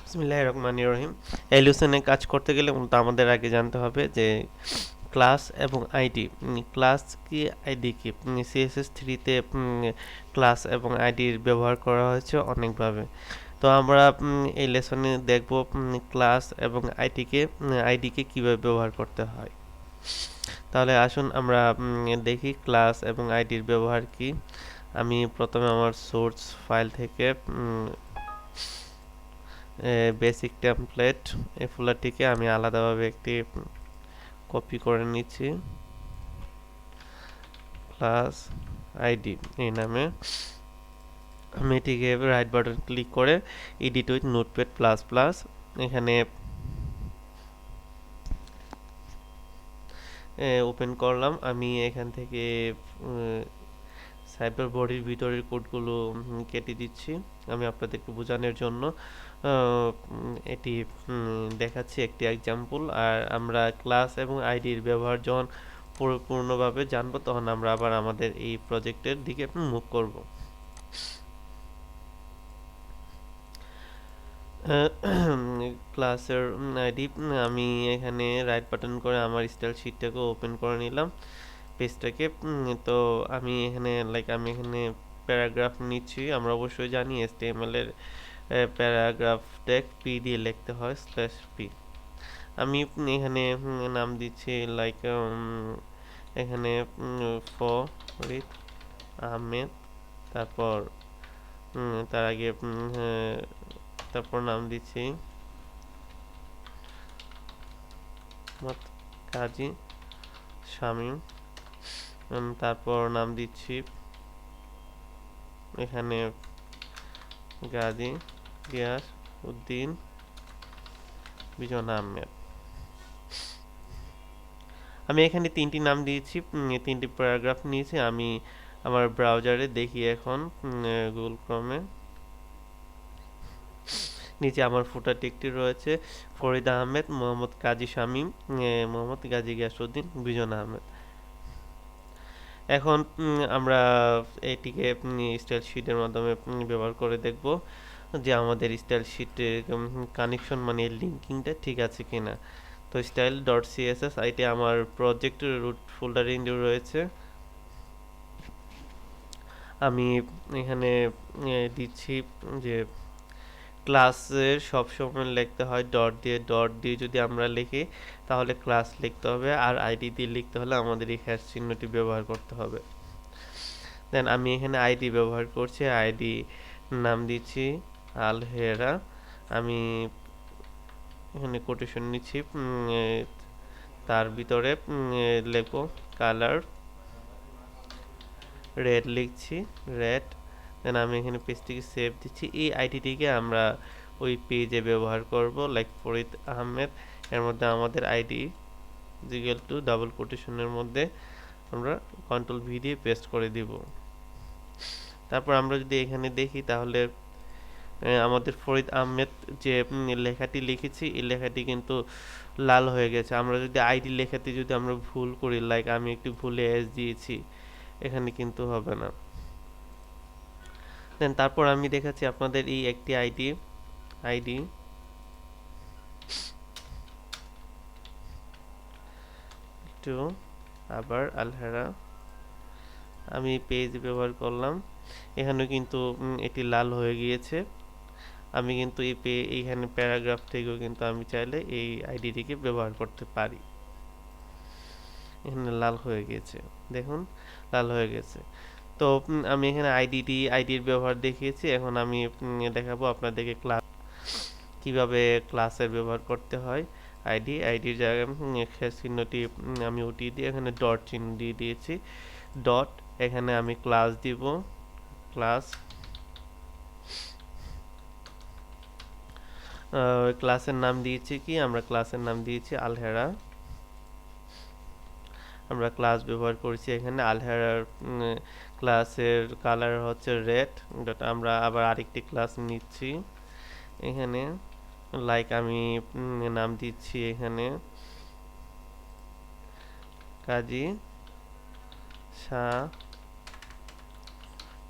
বিসমিল্লাহির রহমানির রহিম। এই লেসনে কাজ করতে গেলে মূলত আমাদের আগে জানতে হবে যে ক্লাস এবং আইডি। ক্লাস কি, আইডি কি? সিএসএস 3 তে ক্লাস এবং আইডির ব্যবহার করা হয়েছে অনেকভাবে। তো আমরা এই লেসনে দেখব ক্লাস এবং আইডিকে কিভাবে ব্যবহার করতে হয়। তাহলে আসুন আমরা দেখি ক্লাস এবং আইডির ব্যবহার কি। আমি প্রথমে আমার সোর্স ফাইল থেকে বেসিক টেমপ্লেট এই ফোল্ডারটিকে আমি আলাদাভাবে একটি কপি করে নিচ্ছি, ক্লাস আইডি এই নামে। আমি এটিকে রাইট বাটন ক্লিক করে edit with notepad plus plus এখানে ওপেন করলাম। আমি এখান থেকে সাইবার বডির ভিতরের কোডগুলো কেটে দিচ্ছি আমি আপনাদেরকে বোঝানোর জন্য। এটি দেখাচ্ছি একটি এক্সাম্পল। আর আমরা ক্লাস এবং আইডির ব্যবহার যখন পরিপূর্ণভাবে জানবো তখন আমরা আবার আমাদের এই প্রজেক্টের দিকে মুভ করব। ক্লাসের আইডি আমি এখানে রাইট বাটন করে আমার স্টাইল শিটটাকে ওপেন করে নিলাম, পেজটাকে। তো আমি এখানে প্যারাগ্রাফ নিচ্ছি। আমরা অবশ্যই জানি HTML এর প্যারাগ্রাফ ট্যাগ পি দিয়ে লিখতে হয় /p। আমি এখানে নাম দিচ্ছি এখানে ফরিদ আহমেদ, তারপর তার আগে তারপর নাম দিচ্ছি কাজী শামীম। তারপর নাম দিচ্ছি এখানে গাজী গিয়াস উদ্দিন বিজন আহমেদ। আমি এখানে 3টি নাম দিয়েছি, 3টি প্যারাগ্রাফ নিয়েছি। আমি আমার ব্রাউজারে দেখি এখন গুগল ক্রমে নিচে আমার ফুটার টেকটি রয়েছে ফরিদ আহমেদ, মোহাম্মদ কাজী শামীম, মোহাম্মদ গাজী গিয়াসউদ্দিন, বিজন আহমেদ। এখন আমরা এটিকে স্টাইল শিটের মাধ্যমে ব্যবহার করে দেখব যে আমাদের স্টাইল শিটের কানেকশন মানে লিঙ্কিংটা ঠিক আছে কিনা। তো স্টাইল ডট সিএসএস আইটি আমার প্রজেক্টের রুট ফোল্ডারে রয়েছে। আমি এখানে দিচ্ছি যে ক্লাসের সবসময় লিখতে হয় ডট দিয়ে যদি আমরা লিখি তাহলে ক্লাস লিখতে হবে, আর আইডি দিয়ে লিখতে হলে আমাদের এই হ্যাশ চিহ্নটি ব্যবহার করতে হবে। দেন আমি এখানে আইডি ব্যবহার করছি, আইডি নাম দিচ্ছি আলহেরা। আমি এখানে কোটেশন নিচ্ছি, তার ভিতরে লিখবো কালার রেড, লিখছি রেড। দেন আমি এখানে পেজটিকে সেভ দিচ্ছি। এই আইডিটিকে আমরা ওই পেজে ব্যবহার করব, লাইক ফরিদ আহমেদ। এর মধ্যে আমাদের আইডি ইকুয়াল টু ডাবল কোটেশনের মধ্যে আমরা কন্ট্রোল-V দিয়ে পেস্ট করে দিব। তারপর আমরা যদি এখানে দেখি তাহলে আমাদের ফরিদ আহমেদ যে লেখাটি লিখেছি এই লেখাটি কিন্তু লাল হয়ে গেছে। আমরা যদি আইডি লেখাতে যদি আমরা ভুল করি, লাইক আমি একটু ভুলে এস দিয়েছি, এখানে কিন্তু হবে না। দেন তারপর আমি দেখাচ্ছি আপনাদের এই একটি আইডি একটু আবার আলহেরা আমি পেজ ব্যবহার করলাম, এখানেও কিন্তু এটি লাল হয়ে গিয়েছে। আমি কিন্তু এইখানে প্যারাগ্রাফ থেকেও কিন্তু আমি চাইলে এই আইডিটিকে ব্যবহার করতে পারি। এখানে লাল হয়ে গেছে, দেখুন লাল হয়ে গেছে। তো আমি এখানে আইডির ব্যবহার দেখিয়েছি। এখন আমি দেখাবো আপনাদেরকে কিভাবে ক্লাসের ব্যবহার করতে হয়। আইডির জায়গায় চিহ্নটি আমি উঠিয়ে দিয়ে এখানে ডট চিহ্ন দিয়ে দিয়েছি। ডট এখানে আমি ক্লাস দিব, ক্লাস ক্লাসের নাম দিয়েছি কি, আমরা ক্লাসের নাম দিয়েছি আলহেরা। আমরা ক্লাস ব্যবহার করেছি এখানে আলহেরার ক্লাসের কালার হচ্ছে রেড। আমরা আবার আরেকটি ক্লাস নিচ্ছি এখানে, আমি নাম দিচ্ছি এখানে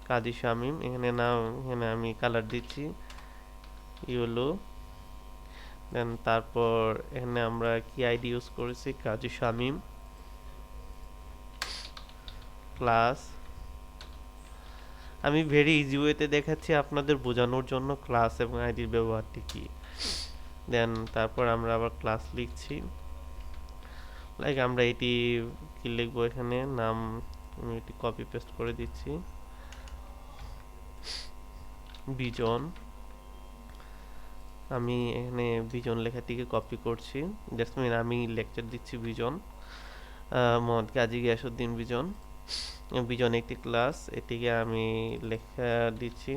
কাজী শামীম। এখানে আমি কালার দিচ্ছি ইয়েলো দেন তারপর এখানে আমরা কি আইডি ইউজ করেছি, কাজী শামীম ক্লাস। আমি ভেরি ইজি ওয়েতে দেখাচ্ছি আপনাদের বোঝানোর জন্য ক্লাস এবং আইডির ব্যবহারটি কি। দেন তারপর আমরা আবার ক্লাস লিখছি, লাইক আমরা এটি কি লিখবো, এখানে নাম আমি এটি কপি পেস্ট করে দিচ্ছি, বিজন। আমি এখানে বিজন লেখাটিকে কপি করছি, দ্যাটস মিন আমি লেকচার দিচ্ছি বিজন, মোহাম্মদ কাজী গিয়াসউদ্দিন বিজন। বিজন একটি ক্লাস, এটিকে আমি লেখা দিচ্ছি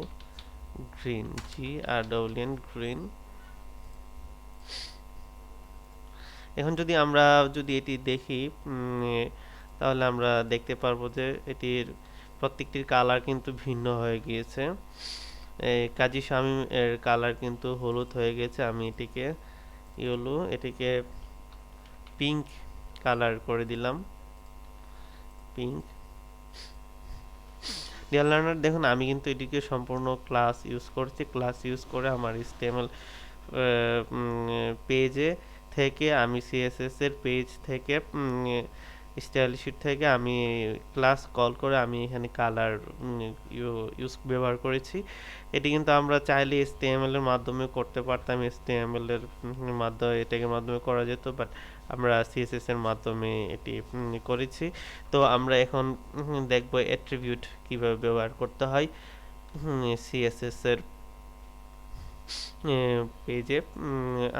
গ্রিন, GREEN গ্রিন। এখন যদি আমরা এটি দেখি তাহলে আমরা দেখতে পারবো যে এটির প্রত্যেকটির কালার কিন্তু ভিন্ন হয়ে গিয়েছে। কাজী শামীম এর কালার কিন্তু হলুদ হয়ে গেছে, আমি এটিকে ইয়েলো, এটিকে পিঙ্ক কালার করে দিলাম, পিঙ্ক। ডিয়ার লার্নার দেখুন আমি কিন্তু এটিকে সম্পূর্ণ ক্লাস ইউজ করছি, ক্লাস ইউজ করে আমার HTML পেজে থেকে আমি CSS এর পেজ থেকে স্টাইল শিট থেকে আমি ক্লাস কল করে আমি এখানে কালার ইউজ ব্যবহার করেছি। এটি কিন্তু আমরা চাইলে HTML এর মাধ্যমে করতে পারতাম, HTML এর মাধ্যমে এটাকে মাধ্যমে করা যেত, বাট আমরা CSS এর মাধ্যমে এটি করেছি। তো আমরা এখন দেখব অ্যাট্রিবিউট কিভাবে ব্যবহার করতে হয় CSS এর পেজে।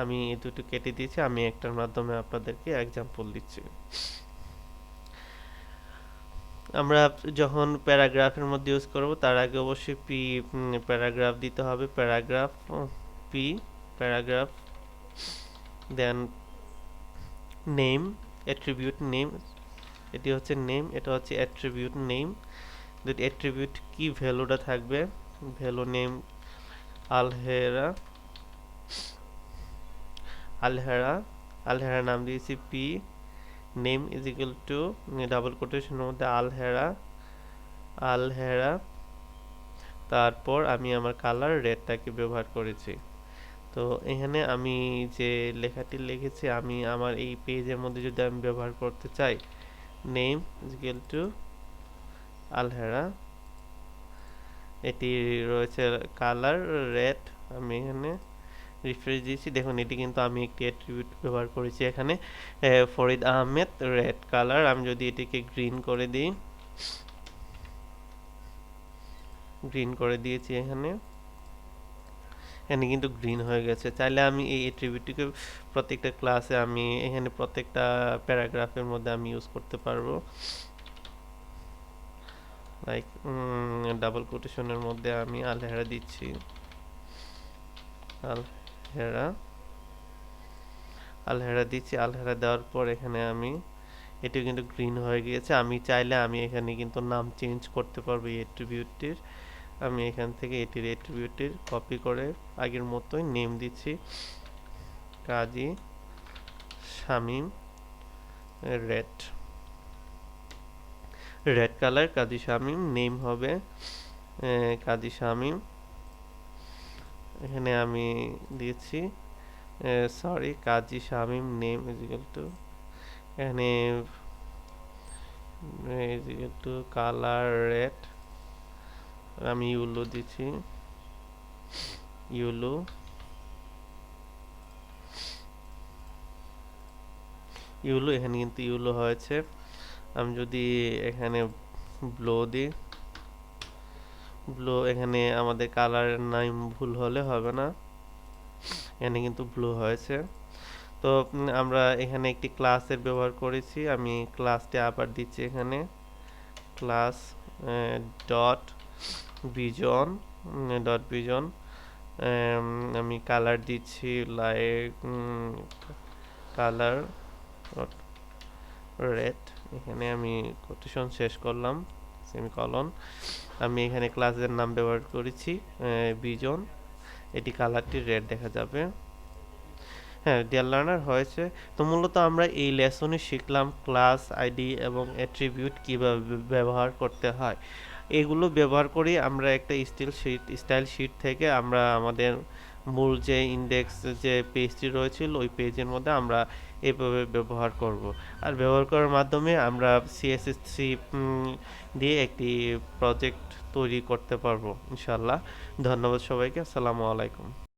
আমি এই দুটো কেটে দিয়েছি, আমি একটার মাধ্যমে আপনাদেরকে এক্সাম্পল দিচ্ছি। আমরা যখন প্যারাগ্রাফের মধ্যে ইউজ করব তার আগে অবশ্যই প্যারাগ্রাফ দিতে হবে, paragraph paragraph. Then name, attribute name, এটি হচ্ছে নেম, এটা হচ্ছে অ্যাট্রিবিউট নেম। যদি অ্যাট্রিবিউট কি ভ্যালুটা থাকবে, ভ্যালু নেম আলহেরা, আলহেরা নাম দিয়েছি P, name is equal to double কোটেশনের মধ্যে আলহেরা। তারপর আমি আমার কালার রেডটাকে ব্যবহার করেছি। তো এখানে আমি যে লেখাটি লিখেছি, আমি আমার এই পেজের মধ্যে যদি আমি ব্যবহার করতে চাই, name is equal two Alhera, এটি রয়েছে কালার রেড, আমি এখানে রিফ্রেশ দিয়েছি, দেখুন এটি কিন্তু আমি একটি অ্যাট্রিবিউট ব্যবহার করেছি এখানে, ফরিদ আহমেদ রেড কালার। আমি যদি এটিকে গ্রিন করে দিই, গ্রিন করে দিয়েছি এখানে কিন্তু গ্রিন হয়ে গেছে। চাইলে আমি এই অ্যাট্রিবিউটটিকে প্রত্যেকটা ক্লাসে আমি এখানে প্রত্যেকটা প্যারাগ্রাফের মধ্যে আমি ইউজ করতে পারবো, লাইক ডাবল কোটেশনের মধ্যে আমি আলহেরা দিচ্ছি, আলহেরা দিচ্ছি। আলহেরা দেওয়ার পর এখানে আমি এটি কিন্তু গ্রিন হয়ে গিয়েছে। আমি চাইলে আমি এখানে কিন্তু নাম চেঞ্জ করতে পারবো এই অ্যাট্রিবিউটটির। আমি এখান থেকে এটির অ্যাট্রিবিউটটির কপি করে আগের মতোই নেম দিচ্ছি Kazi Shamim red colour, Kazi Shamim, name হবে কাজী শামীম। এখানে আমি দিয়েছি sorry Kazi Shamim name is equal to, এখানে is equal to colour red, আমি ইউলো দিচ্ছি, ইউলো এখানে কিন্তু ইউলো হয়েছে। আমি যদি এখানে ব্লো দিই, ব্লো, এখানে আমাদের কালারের নাম ভুল হলে হবে না, এখানে কিন্তু ব্লু হয়েছে। তো আমরা এখানে একটি ক্লাসের ব্যবহার করেছি, আমি ক্লাসটি আবার দিচ্ছি এখানে, ক্লাস ডট বিজন, আমি কালার দিচ্ছি লাইক কালার রেড। এখানে আমি কোটেশন শেষ করলাম, সেমিকলন। আমি এখানে ক্লাসের নাম ব্যবহার করেছি বিজন, এটি কালারটি রেড দেখা যাবে। হ্যাঁ ডিয়ার লার্নার হয়েছে। তো মূলত আমরা এই লেসনে শিখলাম ক্লাস আইডি এবং অ্যাট্রিবিউট কিভাবে ব্যবহার করতে হয়। এগুলো ব্যবহার করি আমরা একটা স্টাইল শিট থেকে আমরা আমাদের মূল যে ইন্ডেক্স যে পেজটি রয়েছিল ওই পেজের মধ্যে আমরা এভাবে ব্যবহার করব। আর ব্যবহার করার মাধ্যমে আমরা CSS3 দিয়ে একটি প্রজেক্ট তৈরি করতে পারবো ইনশাল্লাহ। ধন্যবাদ সবাইকে। আসসালামু আলাইকুম।